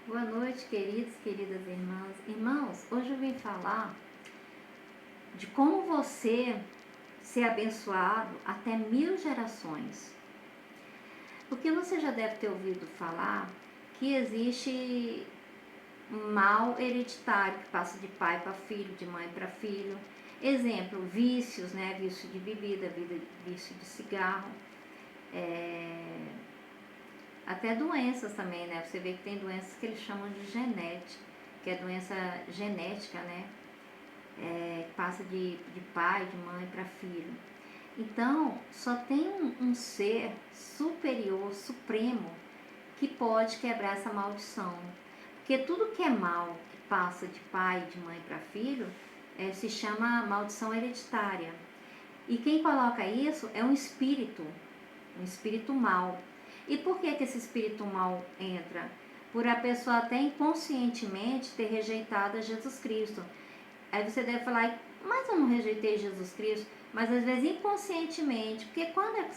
Boa noite, queridos, queridas irmãs. Irmãos, hoje eu vim falar de como você ser abençoado até 1000 gerações. Porque você já deve ter ouvido falar que existe um mal hereditário que passa de pai para filho, de mãe para filho. Exemplo, vícios, né? Vício de bebida, vício de cigarro. Até doenças também, né? Você vê que tem doenças que eles chamam de genética, que é doença genética, né? Passa de pai, de mãe para filho. Então, só tem um ser superior, supremo, que pode quebrar essa maldição. Porque tudo que é mal, que passa de pai, de mãe para filho, se chama maldição hereditária. E quem coloca isso é um espírito mau. E por que esse espírito mau entra? Por a pessoa até inconscientemente ter rejeitado Jesus Cristo. Aí você deve falar, mas eu não rejeitei Jesus Cristo. Mas às vezes inconscientemente, porque quando é que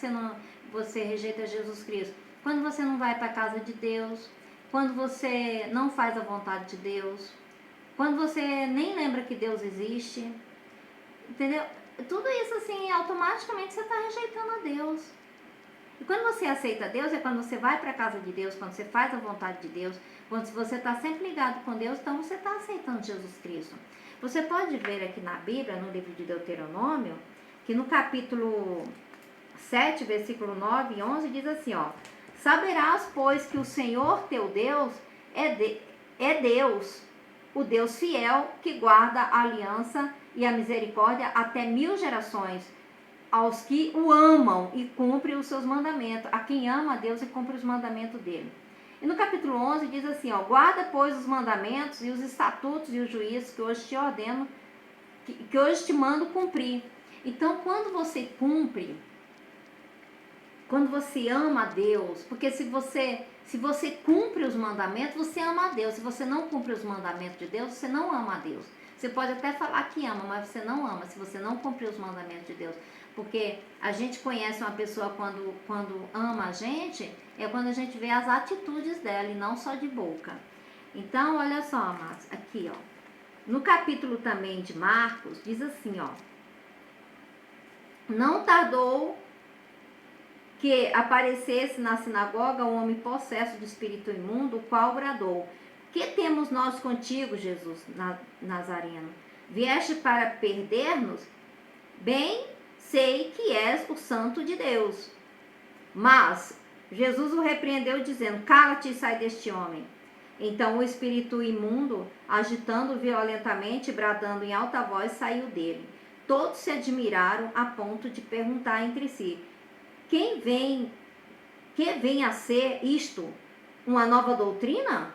você rejeita Jesus Cristo? Quando você não vai para a casa de Deus, quando você não faz a vontade de Deus, quando você nem lembra que Deus existe, entendeu? Tudo isso assim, automaticamente você está rejeitando a Deus. E quando você aceita Deus, é quando você vai para a casa de Deus, quando você faz a vontade de Deus, quando você está sempre ligado com Deus, então você está aceitando Jesus Cristo. Você pode ver aqui na Bíblia, no livro de Deuteronômio, que no capítulo 7, versículo 9 e 11, diz assim, ó: Saberás, pois, que o Senhor teu Deus é Deus, o Deus fiel, que guarda a aliança e a misericórdia até 1000 gerações, aos que o amam e cumprem os seus mandamentos, a quem ama a Deus e cumpre os mandamentos dele. E no capítulo 11 diz assim, ó: Guarda, pois, os mandamentos e os estatutos e os juízos que hoje te ordeno, que hoje te mando cumprir. Então, quando você cumpre, quando você ama a Deus, porque se você cumpre os mandamentos, você ama a Deus. Se você não cumpre os mandamentos de Deus, você não ama a Deus. Você pode até falar que ama, mas você não ama se você não cumprir os mandamentos de Deus. Porque a gente conhece uma pessoa quando ama a gente, é quando a gente vê as atitudes dela e não só de boca. Então, olha só, amados, aqui, ó. No capítulo também de Marcos, diz assim, ó: Não tardou que aparecesse na sinagoga um homem possesso de espírito imundo, o qual bradou: Que temos nós contigo, Jesus Nazareno? Vieste para perder-nos? Bem sei que és o Santo de Deus. Mas Jesus o repreendeu, dizendo: Cala-te e sai deste homem. Então o espírito imundo, agitando violentamente, bradando em alta voz, saiu dele. Todos se admiraram a ponto de perguntar entre si: Que vem a ser isto? Uma nova doutrina?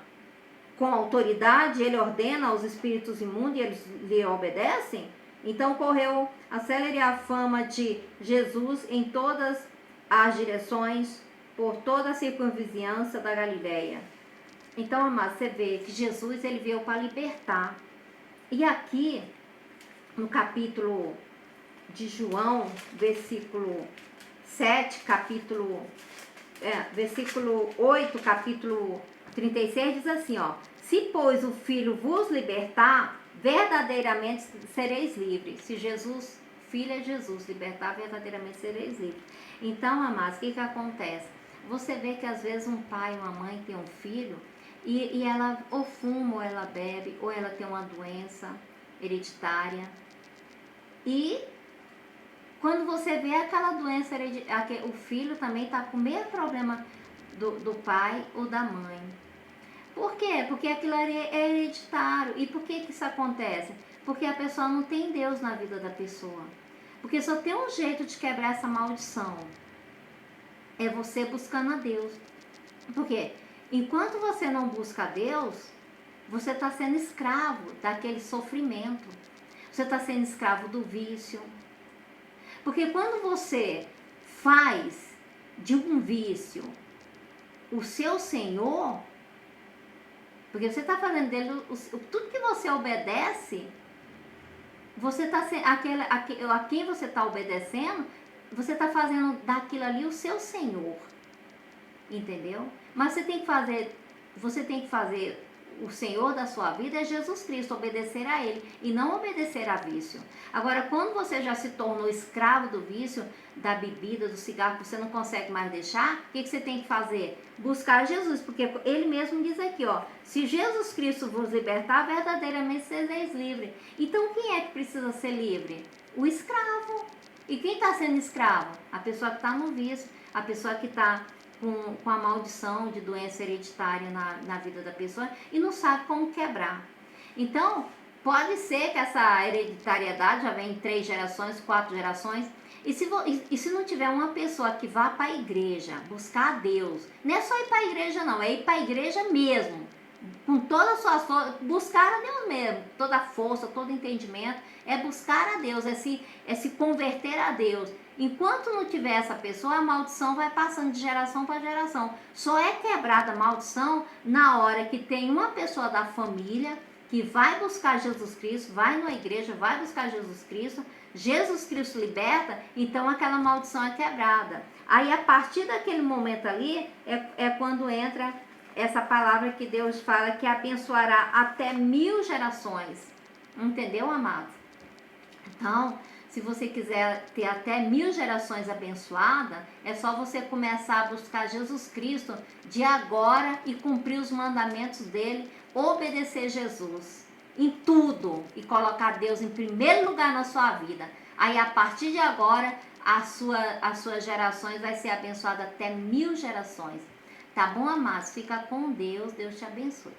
Com autoridade ele ordena aos espíritos imundos e eles lhe obedecem? Então correu a célere a fama de Jesus em todas as direções, por toda a circunvizinhança da Galileia. Então, amado, você vê que Jesus ele veio para libertar. E aqui, no capítulo de João, versículo 7, versículo 8, capítulo 36, diz assim, ó: Se, pois, o Filho vos libertar, verdadeiramente sereis livres. Se Jesus, Filho é Jesus, libertar, verdadeiramente sereis livres. Então, amados, o que acontece? Você vê que às vezes um pai e uma mãe tem um filho e ela ou fuma, ou ela bebe, ou ela tem uma doença hereditária. E quando você vê aquela doença hereditária, o filho também está com o mesmo problema do pai ou da mãe. Por quê? Porque aquilo é hereditário. E por que isso acontece? Porque a pessoa não tem Deus na vida da pessoa. Porque só tem um jeito de quebrar essa maldição. É você buscando a Deus. Porque enquanto você não busca a Deus, você está sendo escravo daquele sofrimento. Você está sendo escravo do vício. Porque quando você faz de um vício o seu senhor, porque você está fazendo dele tudo que você obedece, você está a quem você está obedecendo, você está fazendo daquilo ali o seu senhor, entendeu? Mas você tem que fazer o Senhor da sua vida é Jesus Cristo, obedecer a Ele e não obedecer a vício. Agora, quando você já se tornou escravo do vício, da bebida, do cigarro, que você não consegue mais deixar, o que você tem que fazer? Buscar Jesus, porque Ele mesmo diz aqui, ó, se Jesus Cristo vos libertar, verdadeiramente sereis livre. Então, quem é que precisa ser livre? O escravo. E quem está sendo escravo? A pessoa que está no vício, a pessoa que está com a maldição de doença hereditária na vida da pessoa e não sabe como quebrar. Então, pode ser que essa hereditariedade já vem em 3 gerações, 4 gerações, e se não tiver uma pessoa que vá para a igreja buscar a Deus, não é só ir para a igreja não, é ir para a igreja mesmo, com toda a sua força, buscar a Deus mesmo, toda a força, todo entendimento, é buscar a Deus, é se converter a Deus. Enquanto não tiver essa pessoa, a maldição vai passando de geração para geração. Só é quebrada a maldição na hora que tem uma pessoa da família que vai buscar Jesus Cristo, vai na igreja, vai buscar Jesus Cristo liberta, então aquela maldição é quebrada. Aí a partir daquele momento ali, é quando entra essa palavra que Deus fala que abençoará até 1000 gerações. Entendeu, amado? Então, se você quiser ter até 1000 gerações abençoadas, é só você começar a buscar Jesus Cristo de agora e cumprir os mandamentos dele, obedecer Jesus em tudo e colocar Deus em primeiro lugar na sua vida. Aí, a partir de agora, as suas gerações vai ser abençoada até 1000 gerações. Tá bom, amados? Fica com Deus. Deus te abençoe.